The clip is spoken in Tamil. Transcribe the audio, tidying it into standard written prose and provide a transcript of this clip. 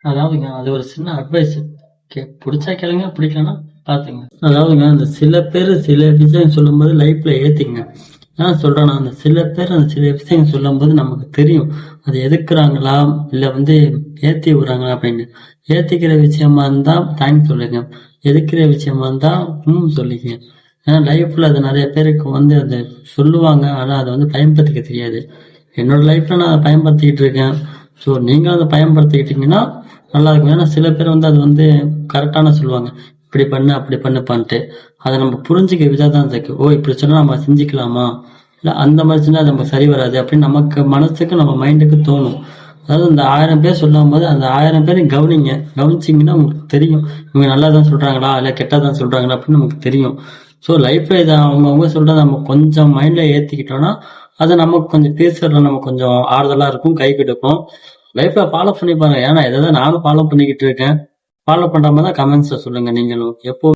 அதாவதுங்க அது ஒரு சின்ன அட்வைஸ். புடிச்சா கேளுங்க, பிடிக்கலன்னா பாத்துங்க. அதாவதுங்க அந்த சில பேர் சில விஷயம் சொல்லும்போது லைஃப்ல ஏத்திங்க. நான் சொல்றேன், அந்த சில பேர் அந்த சில விஷயம் சொல்லும்போது நமக்கு தெரியும் அது எதுக்குறாங்களா இல்ல ஏத்தி விடுறாங்களா அப்படின்னு. ஏத்திக்கிற விஷயமா இருந்தா தேங்க்ஸ் சொல்லுங்க, எதுக்குற விஷயமா இருந்தா சொல்லிக்க. ஏன்னா லைஃப்ல அது நிறைய பேருக்கு அது சொல்லுவாங்க, ஆனா அதை பயன்படுத்திக்க தெரியாது. என்னோட லைஃப்ல நான் அதை பயன்படுத்திக்கிட்டு இருக்கேன். ஸோ நீங்களும் அதை பயன்படுத்திக்கிட்டீங்கன்னா நல்லா இருக்கும். ஏன்னா சில பேர் அது கரெக்டான சொல்லுவாங்க, இப்படி பண்ணு அப்படி பண்ணுப்பான்ட்டு. அதை நம்ம புரிஞ்சுக்க விதம் தான் இருக்கு. ஓ இப்படி சொன்னா நம்ம செஞ்சுக்கலாமா, இல்ல அந்த மாதிரி சொன்னா அது நமக்கு சரி வராது அப்படின்னு நமக்கு மனசுக்கு நம்ம மைண்டுக்கு தோணும். அதாவது இந்த 1000 பேர் சொல்லும் போது அந்த 1000 பேரையும் கவனிங்க. கவனிச்சிங்கன்னா உங்களுக்கு தெரியும் இவங்க நல்லா தான் சொல்றாங்களா இல்ல கெட்டா தான் சொல்றாங்களா அப்படின்னு நமக்கு தெரியும். ஸோ லைஃப்ல இதை அவங்கவுங்க சொல்றதை நம்ம கொஞ்சம் மைண்ட்ல ஏத்திக்கிட்டோம்னா அது நமக்கு கொஞ்சம் பேசுறதுல நமக்கு கொஞ்சம் ஆறுதலா இருக்கும், கை கொடுக்கும். லைஃப்ல ஃபாலோ பண்ணி பாருங்க. ஏன்னா இதை நானும் ஃபாலோ பண்ணிக்கிட்டு இருக்கேன். ஃபாலோ பண்ற மாதிரி தான் கமெண்ட்ஸ்ல சொல்லுங்க நீங்களும். எப்போ